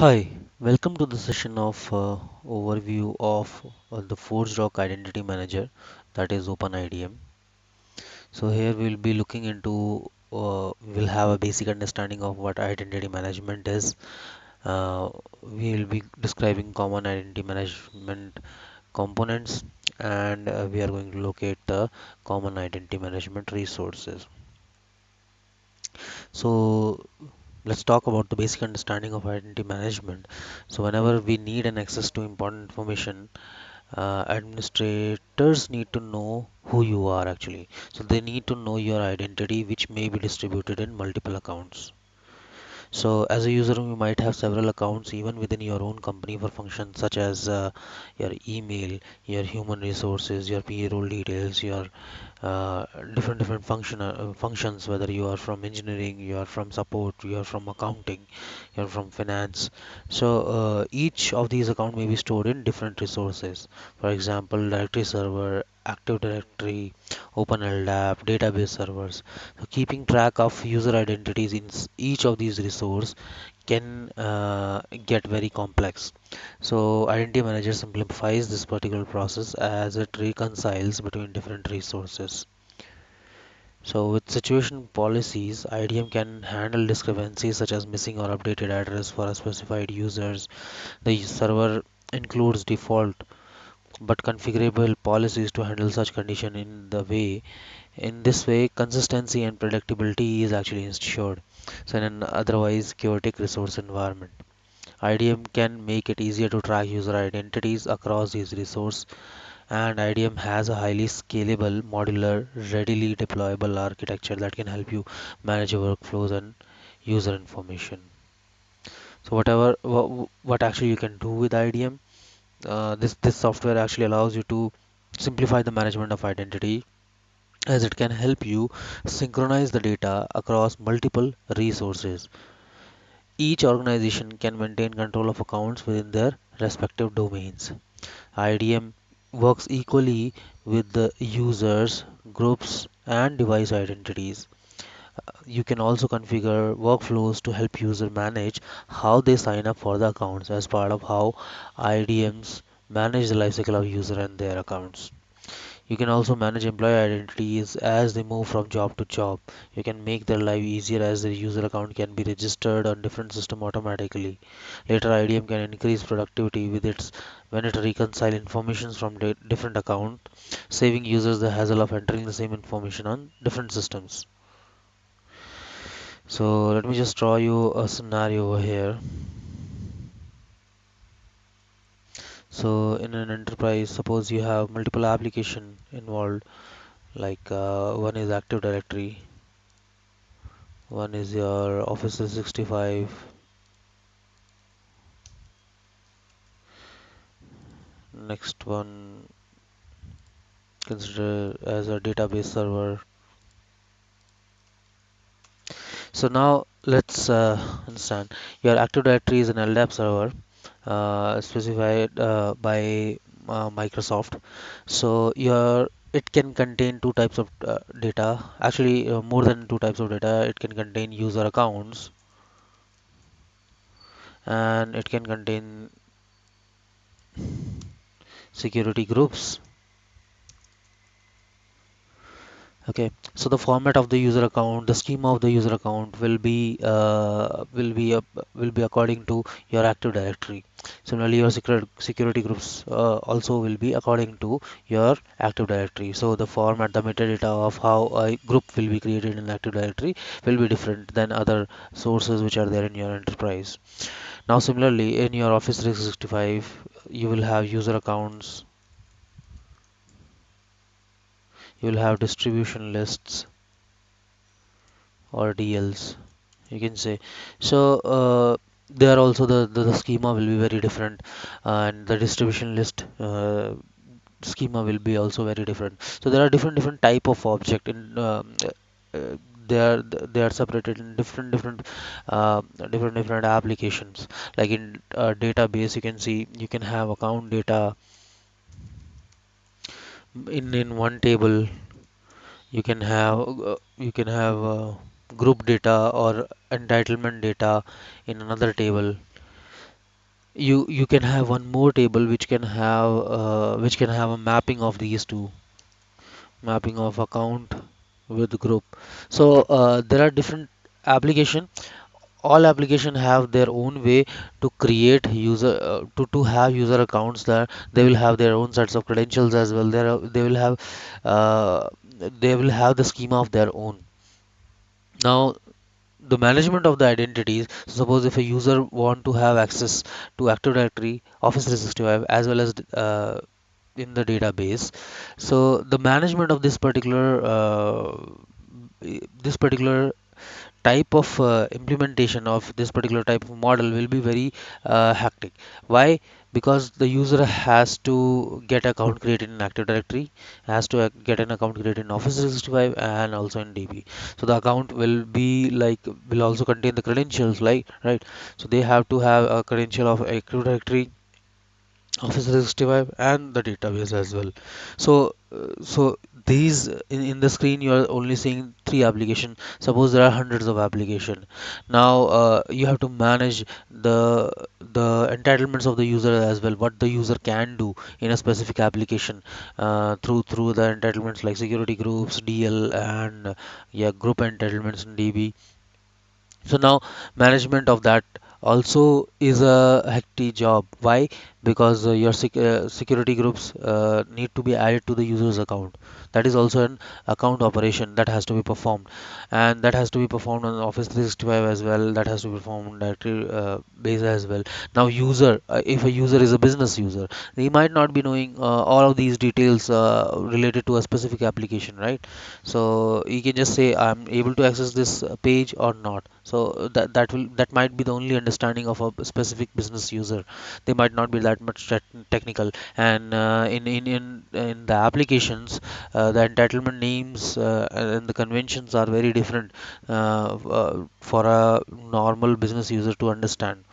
Hi, welcome to the session of overview of the ForgeRock Identity Manager, that is OpenIDM. So here we'll be looking into we'll have a basic understanding of what identity management is. We'll be describing common identity management components, and we are going to locate the common identity management resources. So let's talk about the basic understanding of identity management. So whenever we need an access to important information, administrators need to know who you are actually. So they need to know your identity, which may be distributed in multiple accounts. So as a user, you might have several accounts even within your own company for functions such as your email, your human resources, your payroll details, your uh, different functions, whether you are from engineering, you are from support, you are from accounting, you are from finance. So each of these accounts may be stored in different resources. For example, directory server, active directory, open LDAP, database servers. So keeping track of user identities in each of these resources can get very complex. So identity manager simplifies this particular process as it reconciles between different resources. So with situation policies, IDM can handle discrepancies such as missing or updated address for a specified users. The server includes default but configurable policies to handle such condition in this way consistency and predictability is actually ensured. So in an otherwise chaotic resource environment, IDM can make it easier to track user identities across these resources, and IDM has a highly scalable, modular, readily deployable architecture that can help you manage your workflows and user information. So what actually you can do with IDM, this software actually allows you to simplify the management of identity, as it can help you synchronize the data across multiple resources. Each organization can maintain control of accounts within their respective domains. IDM works equally with the users, groups, and device identities. You can also configure workflows to help user manage how they sign up for the accounts as part of how IDMs manage the lifecycle of user and their accounts. You can also manage employee identities as they move from job to job. You can make their life easier as their user account can be registered on different system automatically. Later, IDM can increase productivity with its when it reconcile information from different account, saving users the hassle of entering the same information on different systems. So let me just draw you a scenario over here. So in an enterprise, suppose you have multiple application involved, like one is Active Directory, one is your Office 365, next one consider as a database server. So now let's understand. Your Active Directory is an LDAP server specified by Microsoft. So your it can contain two types of data. Actually, more than two types of data. It can contain user accounts and it can contain security groups. Okay, so the format of the user account, the schema of the user account will be according to your Active Directory. Similarly, your security groups also will be according to your Active Directory. So the format, the metadata of how a group will be created in Active Directory will be different than other sources which are there in your enterprise. Now, similarly, in your Office 365, you will have user accounts, you will have distribution lists or DLs, you can say. So there also the schema will be very different, and the distribution list schema will be also very different. So there are different type of object in uh, they are separated in different applications. Like in database, you can see you can have account data in one table. You can have group data or entitlement data in another table. you can have one more table which can have a mapping of these two, mapping of account with group. So there are different application. All application have their own way to create user to have user accounts, that they will have their own sets of credentials as well. Uh, they will have the schema of their own. Now the management of the identities, suppose if a user want to have access to Active Directory, Office 365 as well as in the database, so the management of this particular type of implementation of this particular type of model will be very hectic. Why? Because the user has to get account created in Active Directory, has to get an account created in Office 365 and also in DB. So the account will be like, will also contain the credentials, like, right? So they have to have a credential of Active Directory, Office 365 and the database as well. So these in the screen you are only seeing three application. Suppose there are hundreds of application. Now you have to manage the entitlements of the user as well. What the user can do in a specific application through the entitlements like security groups, DL, and yeah, group entitlements in DB. So now management of that also is a hectic job. Why? Because your security groups need to be added to the user's account. That is also an account operation that has to be performed, and that has to be performed on Office 365 as well. That has to be performed on directory base as well. Now user, if a user is a business user, he might not be knowing all of these details related to a specific application, right? So you can just say I'm able to access this page or not. So that might be the only understanding of a specific business user. They might not be that much technical. And in the applications, the entitlement names and the conventions are very different for a normal business user to understand.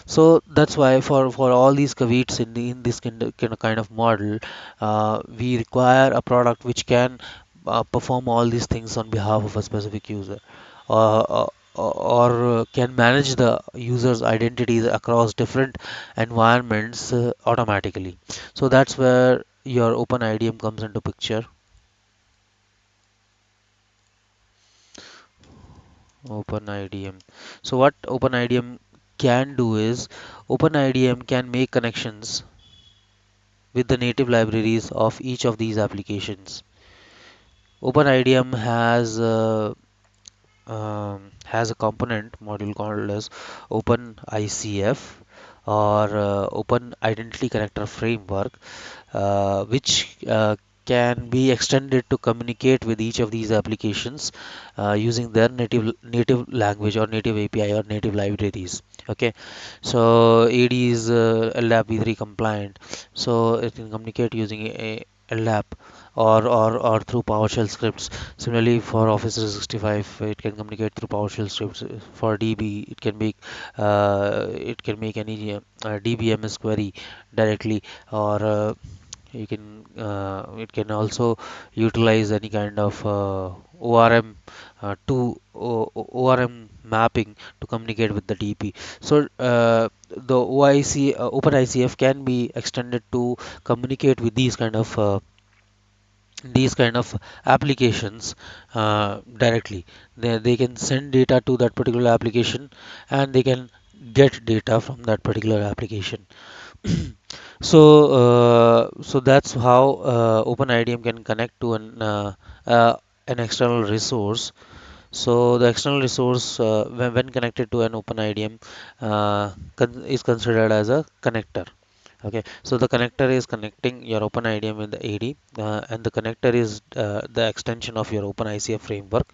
So that's why for all these caveats in this kind of model, we require a product which can perform all these things on behalf of a specific user, or can manage the user's identities across different environments automatically. So that's where your OpenIDM comes into picture. OpenIDM. So what OpenIDM can do is, OpenIDM can make connections with the native libraries of each of these applications. OpenIDM has a component module called as OpenICF, or Open Identity Connector Framework, which can be extended to communicate with each of these applications using their native language or native API or native libraries. Okay, so AD is LDAP v3 compliant, so it can communicate using a LDAP or through PowerShell scripts. Similarly, for Office 365, it can communicate through PowerShell scripts. For DB, it can make any DBMS query directly, or you can it can also utilize any kind of ORM ORM mapping to communicate with the DP. So the OpenICF can be extended to communicate with these kind of applications directly. They can send data to that particular application, and they can get data from that particular application. So so that's how OpenIDM can connect to an external resource. So the external resource, when connected to an OpenIDM, is considered as a connector. Okay, so the connector is connecting your OpenIDM with the AD, and the connector is the extension of your OpenICF framework.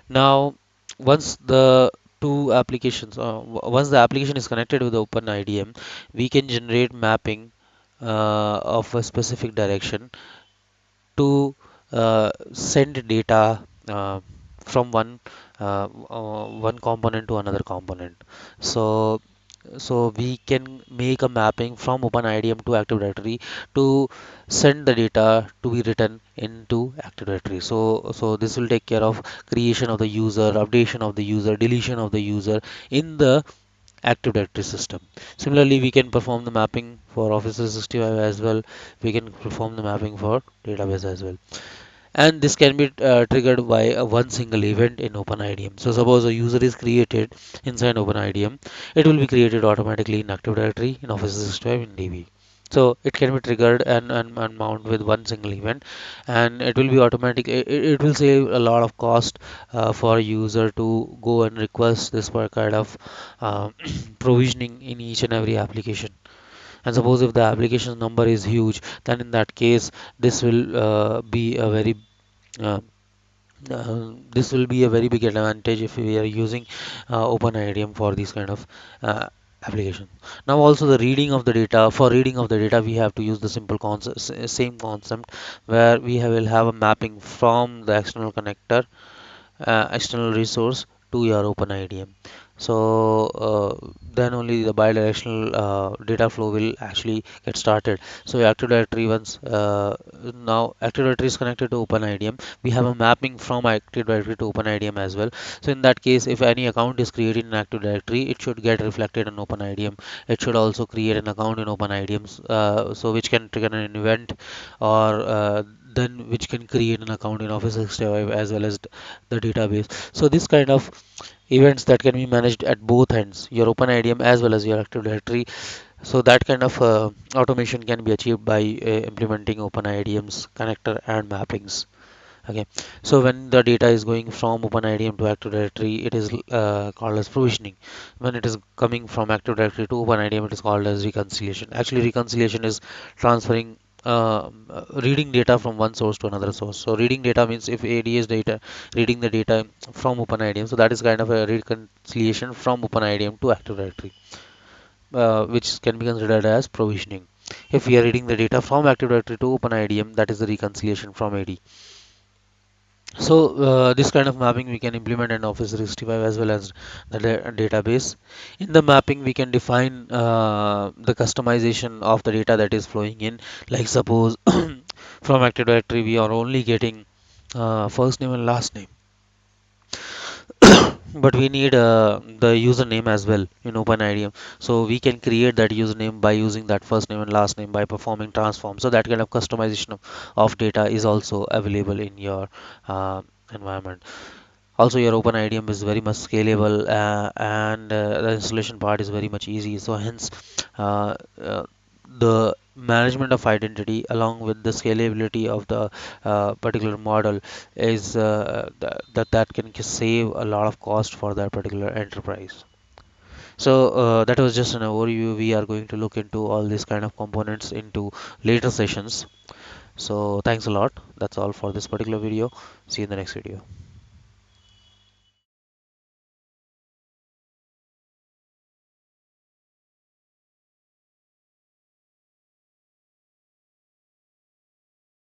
Now, once the once the application is connected with the OpenIDM, we can generate mapping of a specific direction to send data from one component to another component. So we can make a mapping from OpenIDM to Active Directory to send the data to be written into Active Directory. So this will take care of creation of the user, updation of the user, deletion of the user in the Active Directory system. Similarly, we can perform the mapping for Office 365 as well. We can perform the mapping for database as well. And this can be triggered by one single event in OpenIDM. So suppose a user is created inside OpenIDM, it will be created automatically in Active Directory in Office 365 in DB. So it can be triggered and mount with one single event, and it will be automatic. It will save a lot of cost for user to go and request this kind of uh, provisioning in each and every application. And suppose if the application number is huge, then in that case, this will be a very uh, this will be a very big advantage if we are using OpenIDM for these kind of uh, application. Now also the reading of the data. For reading of the data, we have to use the simple concept, same concept, where will have a mapping from the external connector, external resource to your OpenIDM. So then only the bidirectional data flow will actually get started. So Active Directory once now Active Directory is connected to OpenIDM. We have a mapping from Active Directory to OpenIDM as well. So in that case, if any account is created in Active Directory, it should get reflected in OpenIDM. It should also create an account in OpenIDM, so which can trigger an event, or then which can create an account in Office 365 as well as the database. So this kind of events that can be managed at both ends, your OpenIDM as well as your Active Directory. So that kind of automation can be achieved by implementing OpenIDM's connector and mappings. Okay, so when the data is going from OpenIDM to Active Directory, it is called as provisioning. When it is coming from Active Directory to OpenIDM, it is called as reconciliation. Actually, reconciliation is transferring, reading data from one source to another source. So reading data means if AD is data, reading the data from OpenIDM. So that is kind of a reconciliation from OpenIDM to Active Directory, which can be considered as provisioning. If we are reading the data from Active Directory to OpenIDM, that is the reconciliation from AD. So this kind of mapping we can implement in Office 365 as well as the database. In the mapping, we can define the customization of the data that is flowing in. Like suppose from Active Directory we are only getting first name and last name, but we need the username as well in OpenIDM. So we can create that username by using that first name and last name by performing transform. So that kind of customization of data is also available in your environment. Also, your OpenIDM is very much scalable, and the installation part is very much easy. So hence, uh, uh, the management of identity along with the scalability of the particular model is that can save a lot of cost for that particular enterprise. So that was just an overview. We are going to look into all these kind of components into later sessions. So thanks a lot. That's all for this particular video. See you in the next video.